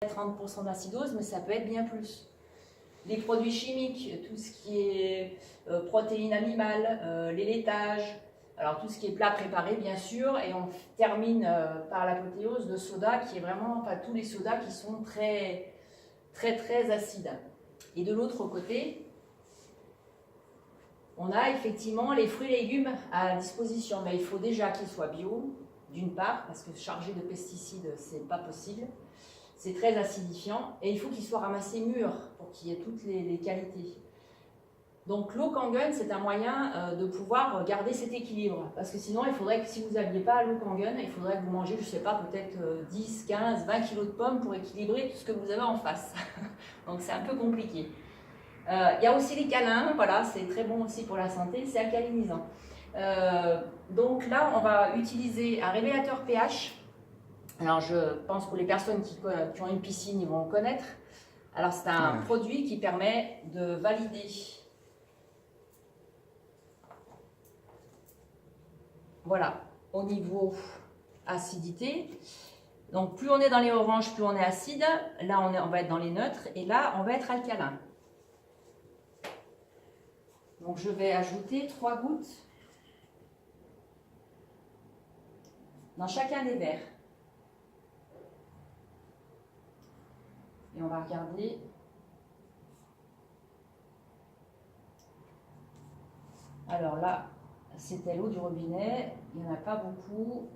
30% d'acidose, mais ça peut être bien plus. Les produits chimiques, tout ce qui est protéines animales, les laitages, alors tout ce qui est plat préparé bien sûr, et on termine par l'apothéose de soda qui est vraiment, enfin tous les sodas qui sont très acides. Et de l'autre côté, on a effectivement les fruits et légumes à disposition, mais il faut déjà qu'ils soient bio, d'une part, parce que chargé de pesticides, c'est pas possible. C'est très acidifiant et il faut qu'il soit ramassé mûr pour qu'il y ait toutes les qualités. Donc l'eau Kangen, c'est un moyen de pouvoir garder cet équilibre. Parce que sinon, il faudrait que si vous n'aviez pas l'eau Kangen, il faudrait que vous mangez, je ne sais pas, peut-être 10, 15, 20 kilos de pommes pour équilibrer tout ce que vous avez en face. Donc c'est un peu compliqué. Il y a aussi les câlins, voilà, c'est très bon aussi pour la santé, c'est alcalinisant. Donc là, on va utiliser un révélateur pH. Alors, je pense que pour les personnes qui ont une piscine, ils vont connaître. Alors, c'est un produit qui permet de valider. Voilà, au niveau acidité. Donc, plus on est dans les oranges, plus on est acide. Là, on va être dans les neutres. Et là, on va être alcalin. Donc, je vais ajouter 3 gouttes dans chacun des verres. Et on va regarder. Alors là, c'était l'eau du robinet. Il n'y en a pas beaucoup.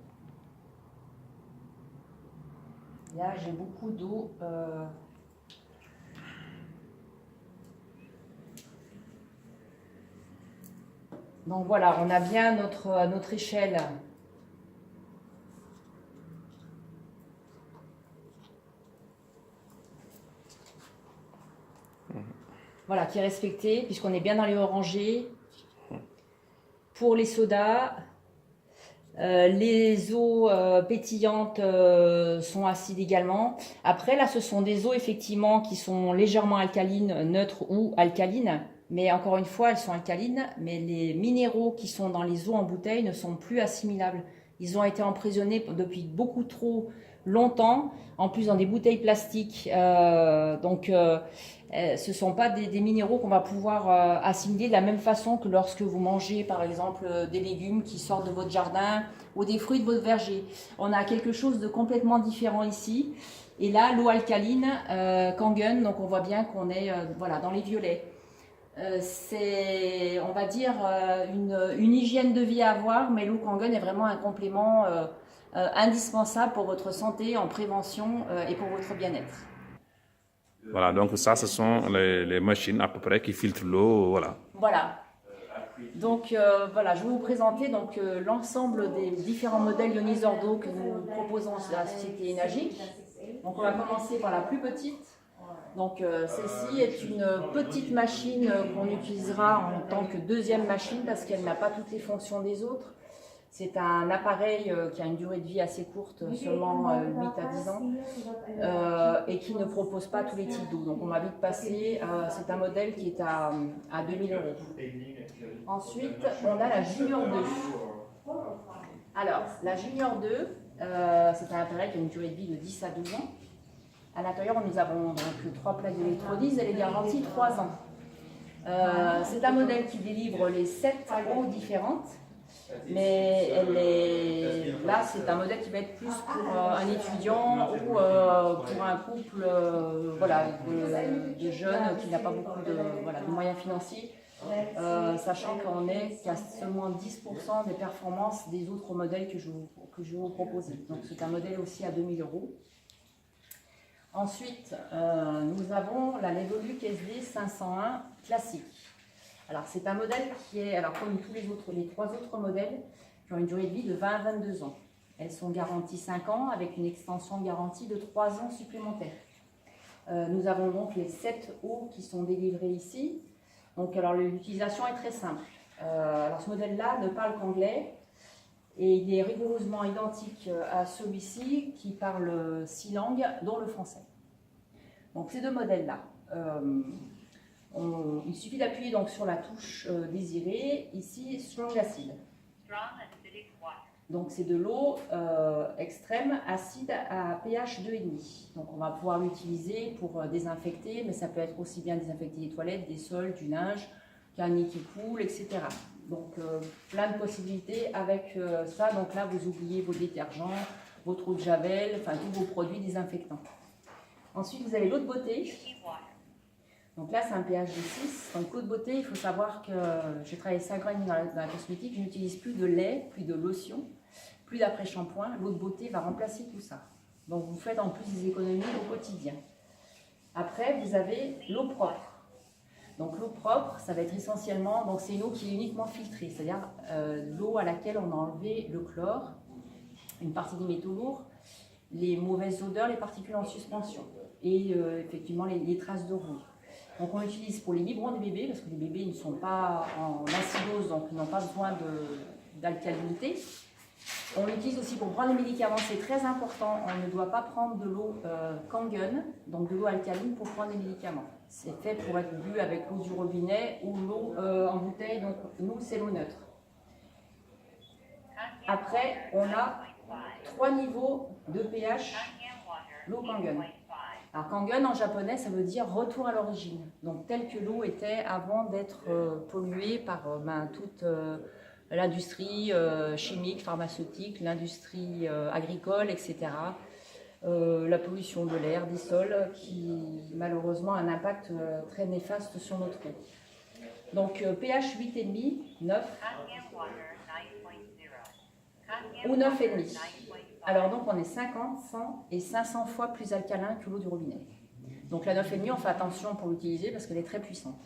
Là, j'ai beaucoup d'eau. Donc voilà, on a bien notre échelle. Voilà, qui est respectée, puisqu'on est bien dans les orangés. Pour les sodas, les eaux pétillantes sont acides également. Après, là, ce sont des eaux effectivement qui sont légèrement alcalines, neutres ou alcalines. Mais encore une fois, elles sont alcalines, mais les minéraux qui sont dans les eaux en bouteille ne sont plus assimilables. Ils ont été emprisonnés depuis beaucoup trop longtemps, en plus dans des bouteilles plastiques. Ce ne sont pas des minéraux qu'on va pouvoir assimiler de la même façon que lorsque vous mangez par exemple des légumes qui sortent de votre jardin ou des fruits de votre verger. On a quelque chose de complètement différent ici. Et là, l'eau alcaline, Kangen, donc on voit bien qu'on est voilà, dans les violets. C'est, on va dire, une hygiène de vie à avoir, mais l'eau Kangen est vraiment un complément indispensable pour votre santé, en prévention et pour votre bien-être. Voilà, donc ça, ce sont les machines à peu près qui filtrent l'eau, voilà. Voilà. Donc voilà, je vais vous présenter donc l'ensemble des différents modèles ioniseurs d'eau que nous proposons à la société énergique. Donc on va commencer par la plus petite. Donc celle-ci est une petite machine qu'on utilisera en tant que deuxième machine parce qu'elle n'a pas toutes les fonctions des autres. C'est un appareil qui a une durée de vie assez courte, seulement 8 à 10 ans, et qui ne propose pas tous les types d'eau. Donc on va vite passer, c'est un modèle qui est à 2000 euros. Ensuite, on a la Junior 2. Alors, la Junior 2, c'est un appareil qui a une durée de vie de 10 à 12 ans. À l'intérieur, nous avons donc 3 plaques d'électrolyse, elle est garantie 3 ans. C'est un modèle qui délivre les 7 eaux différentes. Mais là, c'est un modèle qui va être plus pour un étudiant ou pour un couple voilà, de jeunes qui n'a pas beaucoup de moyens financiers, sachant qu'on est qu'à seulement 10% des performances des autres modèles que je vais vous proposer. Donc c'est un modèle aussi à 2000 euros. Ensuite, nous avons la Levoluc SD 501 classique. Alors, c'est un modèle qui est, alors comme tous les 3 autres modèles, qui ont une durée de vie de 20 à 22 ans. Elles sont garanties 5 ans avec une extension de garantie de 3 ans supplémentaires. Nous avons donc les 7 eaux qui sont délivrées ici. Donc, alors l'utilisation est très simple. Alors, ce modèle-là ne parle qu'anglais et il est rigoureusement identique à celui-ci qui parle 6 langues, dont le français. Donc, ces 2 modèles-là. Il suffit d'appuyer donc sur la touche désirée, ici Strong Acid. Donc c'est de l'eau extrême acide à pH 2,5. Donc on va pouvoir l'utiliser pour désinfecter, mais ça peut être aussi bien désinfecter les toilettes, des sols, du linge, qu'un nid qui coule, etc. Donc plein de possibilités avec ça. Donc là vous oubliez vos détergents, votre eau de javel, enfin tous vos produits désinfectants. Ensuite vous avez l'eau de beauté. Donc là c'est un pH de 6. Donc l'eau de beauté, il faut savoir que j'ai travaillé 5 ans dans la cosmétique, je n'utilise plus de lait, plus de lotion, plus d'après-shampoing. L'eau de beauté va remplacer tout ça. Donc vous faites en plus des économies au quotidien. Après vous avez l'eau propre. Donc l'eau propre, ça va être essentiellement, donc c'est une eau qui est uniquement filtrée, c'est-à-dire l'eau à laquelle on a enlevé le chlore, une partie des métaux lourds, les mauvaises odeurs, les particules en suspension et effectivement les traces de rouille. Donc on l'utilise pour les biberons des bébés, parce que les bébés ne sont pas en acidose, donc ils n'ont pas besoin d'alcalinité. On l'utilise aussi pour prendre les médicaments, c'est très important. On ne doit pas prendre de l'eau Kangen, donc de l'eau alcaline pour prendre les médicaments. C'est fait pour être bu avec l'eau du robinet ou l'eau en bouteille, donc nous c'est l'eau neutre. Après, on a 3 niveaux de pH, l'eau Kangen. Alors Kangen en japonais, ça veut dire retour à l'origine, donc telle que l'eau était avant d'être polluée par toute l'industrie chimique, pharmaceutique, l'industrie agricole, etc. La pollution de l'air, des sols, qui malheureusement a un impact très néfaste sur notre eau. Donc pH 8,5, 9 ou 9,5. Alors donc on est 50, 100 et 500 fois plus alcalin que l'eau du robinet. Donc la 9,5, on fait attention pour l'utiliser parce qu'elle est très puissante.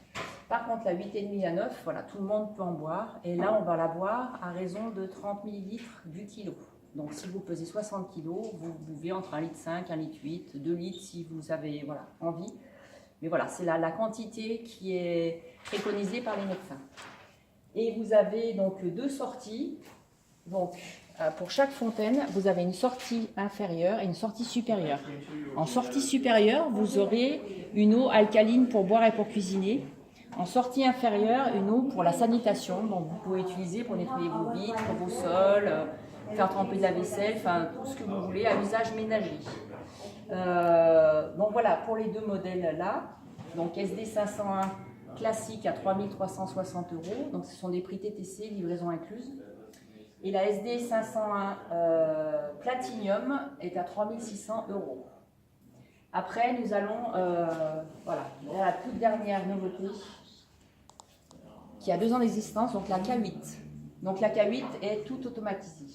Par contre, la 8,5 à 9, voilà, tout le monde peut en boire. Et là, on va la boire à raison de 30 ml du kilo. Donc, si vous pesez 60 kg, vous buvez entre 1,5 litre, 1,8 litre, 2 litres si vous avez envie. Mais voilà, c'est la quantité qui est préconisée par les médecins. Et vous avez donc 2 sorties. Donc, pour chaque fontaine, vous avez une sortie inférieure et une sortie supérieure. En sortie supérieure, vous aurez une eau alcaline pour boire et pour cuisiner. En sortie inférieure, une eau pour la sanitation, donc vous pouvez utiliser pour nettoyer vos vitres, vos sols, faire tremper de la vaisselle, enfin tout ce que vous voulez à usage ménager. Donc voilà, pour les 2 modèles là, donc SD 501 classique à 3 360 €, donc ce sont des prix TTC, livraison incluse. Et la SD 501 Platinum est à 3 600 €. Après, nous allons, la toute dernière nouveauté, qui a 2 ans d'existence, donc la K8. Donc la K8 est tout automatisée.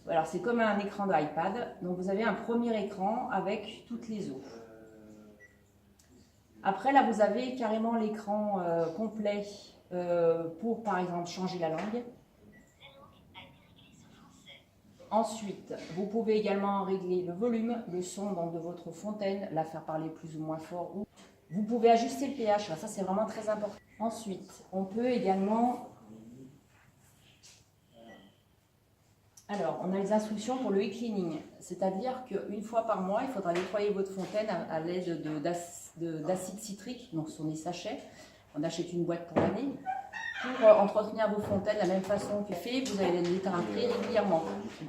Alors c'est comme un écran d'iPad. Donc vous avez un premier écran avec toutes les eaux. Après là vous avez carrément l'écran complet pour par exemple changer la langue. Ensuite, vous pouvez également régler le volume, le son donc, de votre fontaine, la faire parler plus ou moins fort. Vous pouvez ajuster le pH, ça c'est vraiment très important. Ensuite, on peut également... Alors, on a les instructions pour le e-cleaning, c'est-à-dire qu'une fois par mois, il faudra nettoyer votre fontaine à l'aide d'acide citrique, donc ce sont des sachets. On achète une boîte pour l'année. Pour entretenir vos fontaines de la même façon que fait, vous allez les tartrer régulièrement.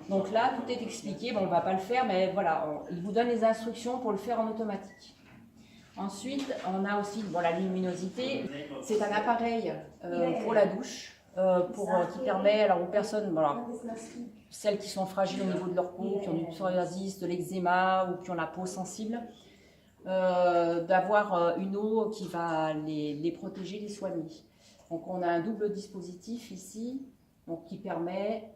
Donc là, tout est expliqué. Bon, on ne va pas le faire, mais voilà, il vous donne les instructions pour le faire en automatique. Ensuite, on a aussi la luminosité. C'est un appareil pour la douche, qui permet alors, aux personnes, celles qui sont fragiles au niveau de leur peau, qui ont du psoriasis, de l'eczéma ou qui ont la peau sensible, d'avoir une eau qui va les protéger, les soigner. Donc on a un double dispositif ici, donc, qui permet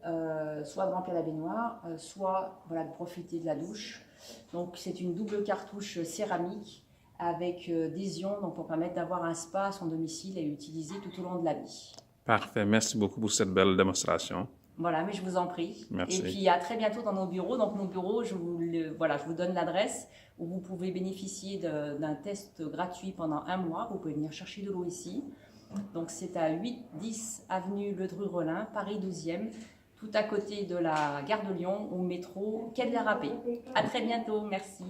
soit de remplir la baignoire, soit de profiter de la douche. Donc c'est une double cartouche céramique avec des ions, donc pour permettre d'avoir un spa à son domicile et l'utiliser tout au long de la vie. Parfait, merci beaucoup pour cette belle démonstration. Voilà, mais je vous en prie. Merci. Et puis à très bientôt dans nos bureaux. Donc nos bureaux, je vous donne l'adresse où vous pouvez bénéficier d'un test gratuit pendant 1 mois. Vous pouvez venir chercher de l'eau ici. Donc c'est à 8-10 avenue Le Dru-Rollin, Paris 12e, tout à côté de la gare de Lyon, au métro Quai de la Râpée. À très bientôt, merci.